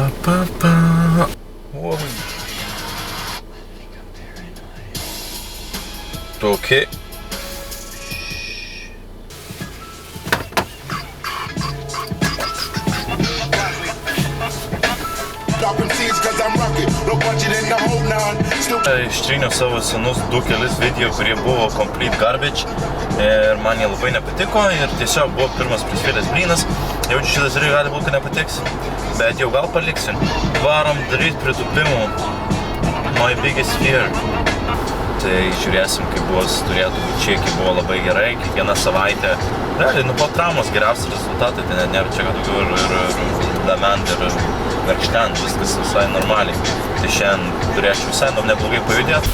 Oj. Okej. Ištryniau savo senus 2 video, kurie buvo complete garbage ir man jie labai nepatiko ir tiesiog buvo pirmas prisvėlęs blynas. Jaučiu, šitas irgi gali būt, kad nepatiks, bet jau gal paliksiu. Varom daryt pritupimų. My biggest fear. Tai žiūrėsim, kaip bus, turėtų būti čekiai, buvo labai gerai, kiekvieną savaitę. Realiai, po traumos geriausi rezultatai, tai net nėra čia, kad daugiau ir lement, ir verkštent, viskas visai normaliai. Tai šiandien turėčiau visai neblogai pajudėti.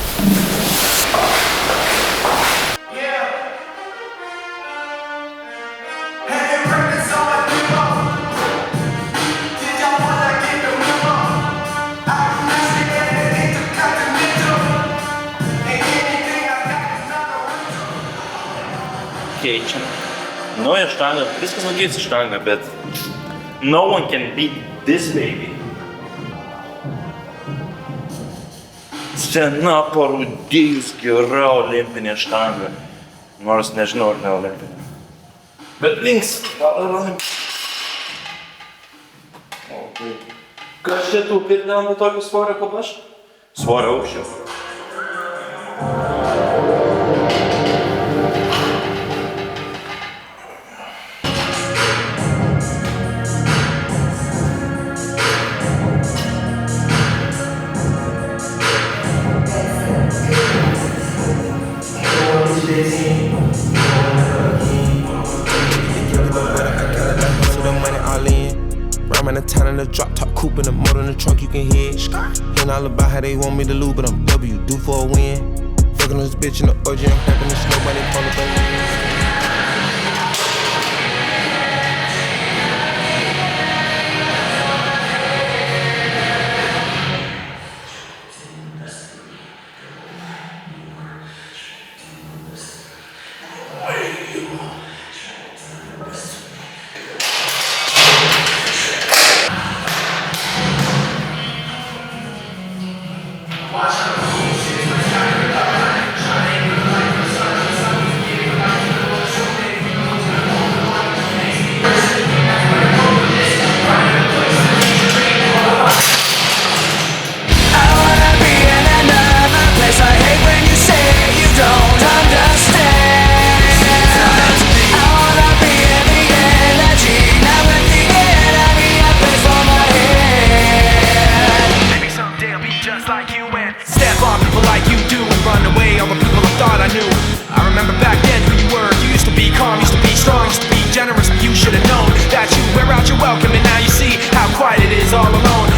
Keičiam. Nauja štanga, viskas nukeis štanga, bet no one can beat this baby. Sena parūdėjus gera olimpinė štanga. Nors nežinau, ar ne olimpinė. Bet links, gal ir olimpinė. Kas čia tų pirnelų tokį svorio kaip aš? Svorio aukščio. In the town in the drop top coupe in the motor in the trunk you can hear. Hearing all about how they want me to lose, but I'm W, due for a win. Fucking this bitch in the orgy, I'm cracking the slow, but they call it baby.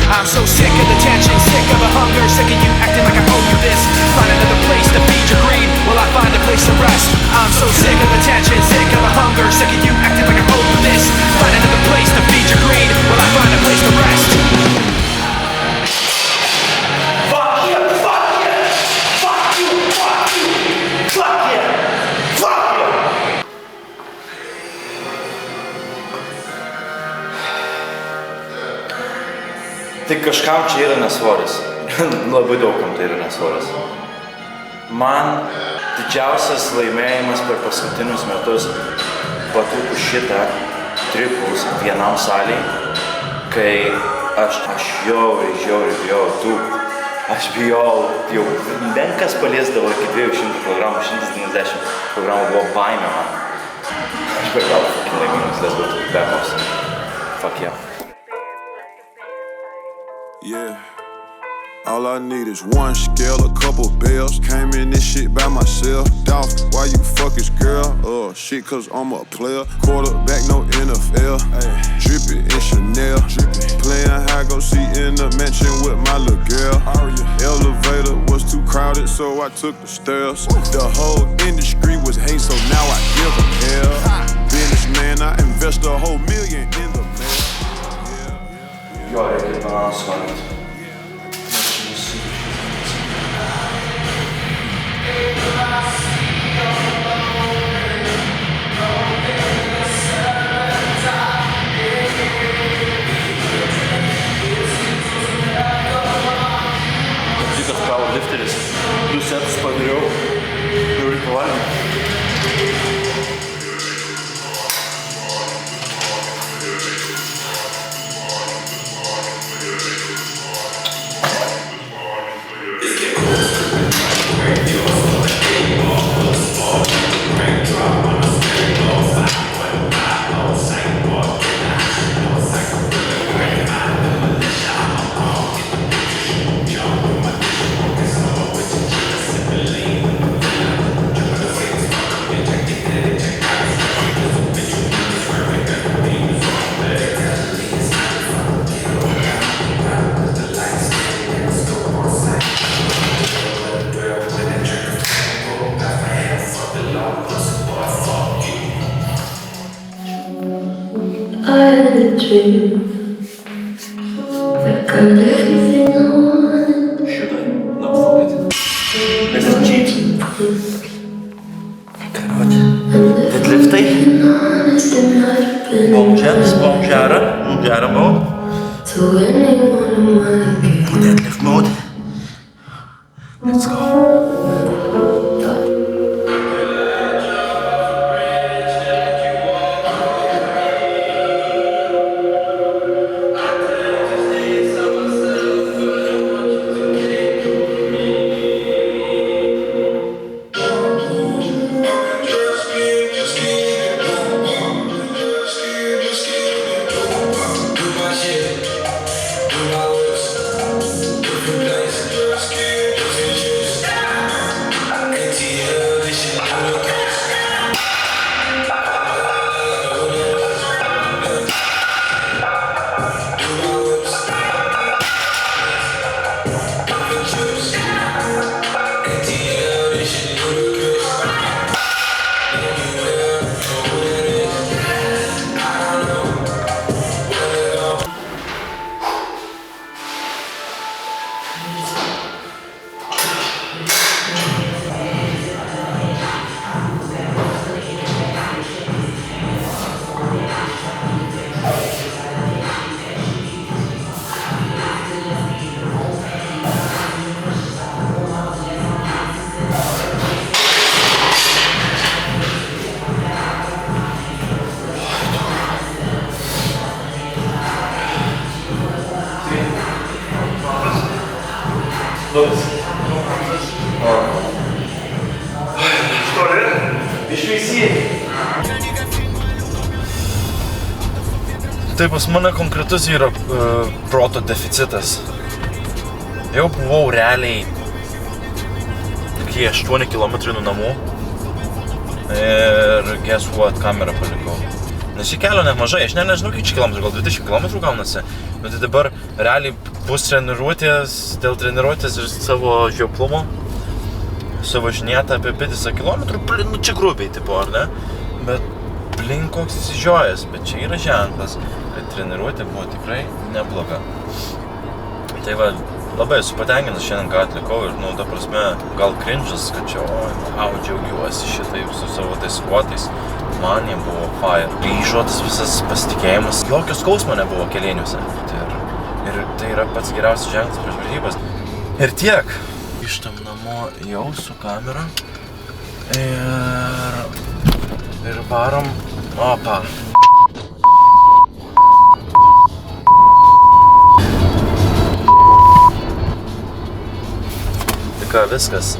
I'm so sick of the tension, sick of the hunger, sick of you acting like I owe you this. Find another place to feed your greed, will I find a place to rest? I'm so sick of the tension, sick of the hunger, sick of you acting like I owe you this. Find another place to feed your greed, will I find a place to rest? Fuck you, fuck you, fuck you, fuck you, fuck you, fuck you. Tai kažkam čia yra nesvoris. Labai daugam tai yra nesvoris. Man didžiausias laimėjimas per paskutinius metus patūpų šitą tripuls vienam saliai, kai aš žiauriai bijau tūpų. Aš bijau, jau bent kas paliesdavo iki 200 kg, 190 kg buvo baimė man. Aš be gal laimingas, let's go to the back-ups. Fuck yeah. Yeah, all I need is one scale, a couple bells. Came in this shit by myself. Dolph, why you fuck his girl? Shit, cause I'm a player. Quarterback, no NFL. Ay. Drippin' in Chanel. Playing high, go see in the mansion with my little girl. Elevator was too crowded, so I took the stairs. The whole industry was hate, so now I give a hell. Businessman, I invest a whole million in the mail. Jo, reikia balansų valgyti. Should I? No, fuck it. Let's cheat. Короче, deadlifty. Bone jumps, bone jara mode. Deadlift mode. Let's go. Tai pas mane konkretus yra proto deficitas. Jau buvau realiai iki 8 km nuo namų ir guess what, kamerą palikau. Nes šį kelio nemažai, aš nežinau kiek čia kilometrų, gal 20 km gaunasi. Bet tai dabar realiai bus treniruotės, dėl treniruotės ir savo žioplumo suvažinėta apie 50 km, nu čia grubiai tipo, ar ne? Bet blin koks įsižiojęs, bet čia yra ženklas, kad treniruotė buvo tikrai nebloga. Tai va, labai esu patenkinęs šiandien, ką atlikau ir, nu, ta prasme, gal cringe'as, kad čia, džiaugiuosi šitai su savo tais squatais. Man jie buvo fire. Grįžo tas visas pasitikėjimas. Jokio skausmo nebuvo kėlėniuose. Ir tai yra pats geriausias ženklas prieš varžybas. Ir tiek. Grįžtam namo jau su kamera. Ir varom. Opa. Tai ką, viskas.